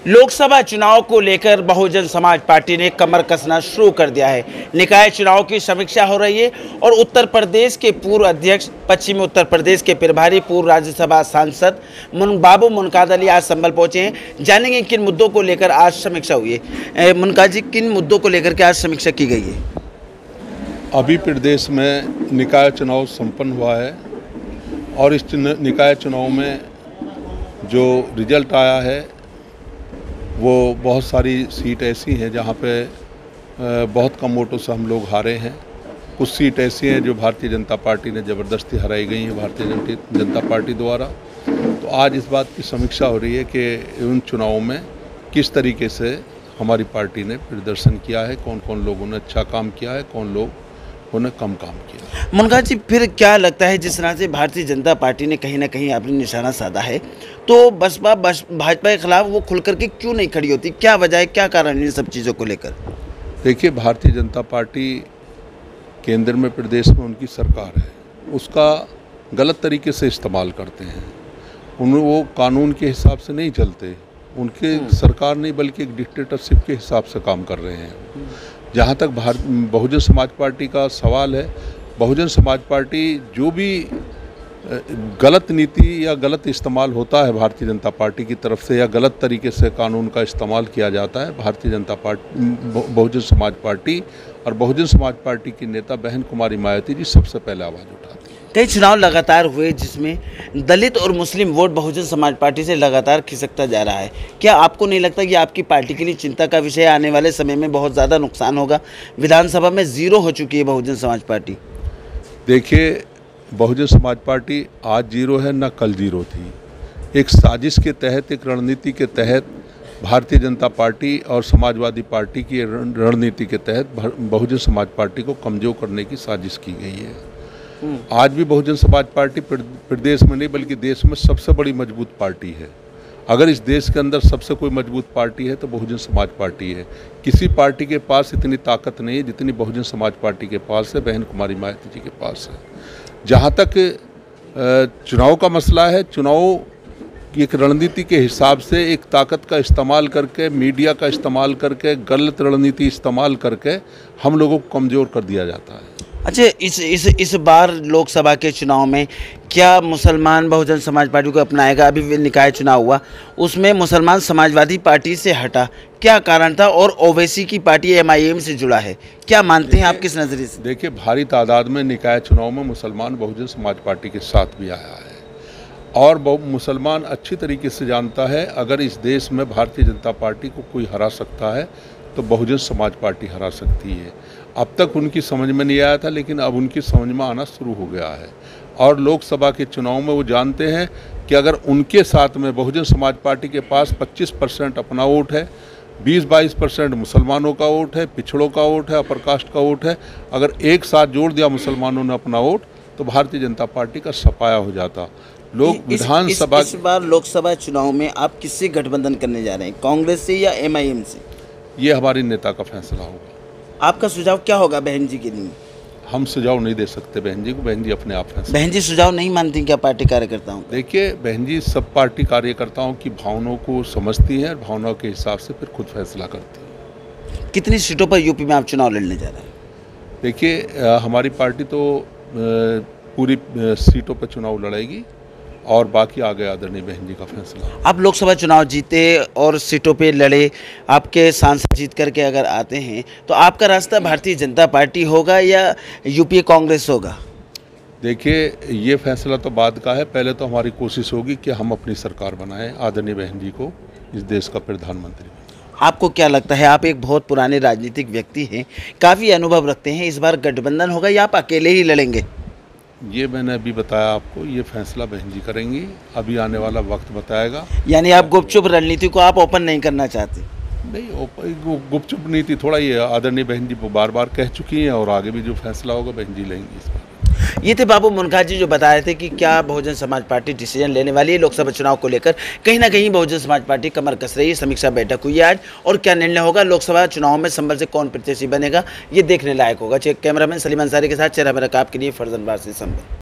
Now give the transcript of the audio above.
लोकसभा चुनाव को लेकर बहुजन समाज पार्टी ने कमर कसना शुरू कर दिया है। निकाय चुनाव की समीक्षा हो रही है और उत्तर प्रदेश के पूर्व अध्यक्ष, पश्चिमी उत्तर प्रदेश के प्रभारी, पूर्व राज्यसभा सांसद बाबू मुनकाद अली आज संभल पहुंचे हैं। जानेंगे किन मुद्दों को लेकर आज समीक्षा हुई है। मुनकाद जी, किन मुद्दों को लेकर के आज समीक्षा की गई है? अभी प्रदेश में निकाय चुनाव संपन्न हुआ है और इस निकाय चुनाव में जो रिजल्ट आया है वो बहुत सारी सीट ऐसी हैं जहाँ पे बहुत कम वोटों से हम लोग हारे हैं। कुछ सीट ऐसी हैं जो भारतीय जनता पार्टी ने ज़बरदस्ती हराई गई हैं भारतीय जनता पार्टी द्वारा। तो आज इस बात की समीक्षा हो रही है कि उन चुनावों में किस तरीके से हमारी पार्टी ने प्रदर्शन किया है, कौन कौन लोगों ने अच्छा काम किया है, कौन लोग उन्हें कम काम किया। मुनकाद जी, फिर क्या लगता है जिस तरह से भारतीय जनता पार्टी ने कहीं ना कहीं अपनी निशाना साधा है, तो भाजपा के खिलाफ वो खुल करके क्यों नहीं खड़ी होती? क्या वजह है, क्या कारण है इन सब चीज़ों को लेकर? देखिए, भारतीय जनता पार्टी केंद्र में, प्रदेश में उनकी सरकार है, उसका गलत तरीके से इस्तेमाल करते हैं। वो कानून के हिसाब से नहीं चलते, उनके सरकार नहीं बल्कि एक डिक्टेटरशिप के हिसाब से काम कर रहे हैं। जहाँ तक बहुजन समाज पार्टी का सवाल है, बहुजन समाज पार्टी जो भी गलत नीति या गलत इस्तेमाल होता है भारतीय जनता पार्टी की तरफ से, या गलत तरीके से कानून का इस्तेमाल किया जाता है, भारतीय जनता पार्टी, बहुजन समाज पार्टी और बहुजन समाज पार्टी की नेता बहन कुमारी मायावती जी सबसे पहले आवाज़ उठाती है। कई चुनाव लगातार हुए जिसमें दलित और मुस्लिम वोट बहुजन समाज पार्टी से लगातार खिसकता जा रहा है। क्या आपको नहीं लगता कि आपकी पार्टी के लिए चिंता का विषय आने वाले समय में बहुत ज़्यादा नुकसान होगा? विधानसभा में ज़ीरो हो चुकी है बहुजन समाज पार्टी। देखिए, बहुजन समाज पार्टी आज जीरो है, ना कल जीरो थी। एक साजिश के तहत, एक रणनीति के तहत भारतीय जनता पार्टी और समाजवादी पार्टी की रणनीति के तहत बहुजन समाज पार्टी को कमज़ोर करने की साजिश की गई है। आज भी बहुजन समाज पार्टी प्रदेश में नहीं बल्कि देश में सबसे बड़ी मजबूत पार्टी है। अगर इस देश के अंदर सबसे कोई मजबूत पार्टी है तो बहुजन समाज पार्टी है। किसी पार्टी के पास इतनी ताकत नहीं है जितनी बहुजन समाज पार्टी के पास है, बहन कुमारी मायावती जी के पास है। जहाँ तक चुनाव का मसला है, चुनाव की एक रणनीति के हिसाब से एक ताकत का इस्तेमाल करके, मीडिया का इस्तेमाल करके, गलत रणनीति इस्तेमाल करके हम लोगों को कमज़ोर कर दिया जाता है। अच्छा, इस बार लोकसभा के चुनाव में क्या मुसलमान बहुजन समाज पार्टी को अपनाएगा? अभी निकाय चुनाव हुआ, उसमें मुसलमान समाजवादी पार्टी से हटा, क्या कारण था? और ओवैसी की पार्टी MIM से जुड़ा है, क्या मानते हैं आप, किस नज़रिए से? देखिए, भारी तादाद में निकाय चुनाव में मुसलमान बहुजन समाज पार्टी के साथ भी आया है और मुसलमान अच्छी तरीके से जानता है अगर इस देश में भारतीय जनता पार्टी को कोई हरा सकता है तो बहुजन समाज पार्टी हरा सकती है। अब तक उनकी समझ में नहीं आया था, लेकिन अब उनकी समझ में आना शुरू हो गया है और लोकसभा के चुनाव में वो जानते हैं कि अगर उनके साथ में बहुजन समाज पार्टी के पास 25% अपना वोट है, 20-22% मुसलमानों का वोट है, पिछड़ों का वोट है, अपर कास्ट का वोट है, अगर एक साथ जोड़ दिया मुसलमानों ने अपना वोट तो भारतीय जनता पार्टी का सफाया हो जाता। लोग विधानसभा इस बार लोकसभा चुनाव में आप किससे गठबंधन करने जा रहे हैं, कांग्रेस से या MIM से? ये हमारी नेता का फैसला होगा। आपका सुझाव क्या होगा बहन जी के लिए? हम सुझाव नहीं दे सकते बहन जी को, बहन जी अपने आप फैसला। बहन जी सुझाव नहीं मानती क्या पार्टी कार्यकर्ताओं? देखिए, बहन जी सब पार्टी कार्यकर्ताओं की भावनाओं को समझती हैं और भावनाओं के हिसाब से फिर खुद फैसला करती हैं। कितनी सीटों पर यूपी में आप चुनाव लड़ने जा रहे हैं? देखिए, हमारी पार्टी तो पूरी सीटों पर चुनाव लड़ेगी और बाकी आगे आदरणीय बहन जी का फैसला। आप लोकसभा चुनाव जीते और सीटों पे लड़े, आपके सांसद जीत करके अगर आते हैं तो आपका रास्ता भारतीय जनता पार्टी होगा या UPA कांग्रेस होगा? देखिए, ये फैसला तो बाद का है। पहले तो हमारी कोशिश होगी कि हम अपनी सरकार बनाएं, आदरणीय बहन जी को इस देश का प्रधानमंत्री बनाएं। आपको क्या लगता है, आप एक बहुत पुराने राजनीतिक व्यक्ति हैं, काफ़ी अनुभव रखते हैं, इस बार गठबंधन होगा या आप अकेले ही लड़ेंगे? ये मैंने अभी बताया आपको, ये फैसला बहन जी करेंगी, अभी आने वाला वक्त बताएगा। यानी आप गुपचुप रणनीति को आप ओपन नहीं करना चाहते? नहीं, गुपचुप नीति थोड़ा ये आदरणीय बहन जी बार बार कह चुकी हैं और आगे भी जो फैसला होगा बहन जी लेंगी इस बार। ये थे बाबू मुनकाद जी जो बता रहे थे कि क्या बहुजन समाज पार्टी डिसीजन लेने वाली है लोकसभा चुनाव को लेकर। कहीं ना कहीं बहुजन समाज पार्टी कमर कस रही है। समीक्षा बैठक हुई है आज और क्या निर्णय होगा लोकसभा चुनाव में संभल से कौन प्रत्याशी बनेगा ये देखने लायक होगा। कैमरामैन सलीम अंसारी के साथ चेहरा मेरा काप के लिए फर्जन वार से संभल।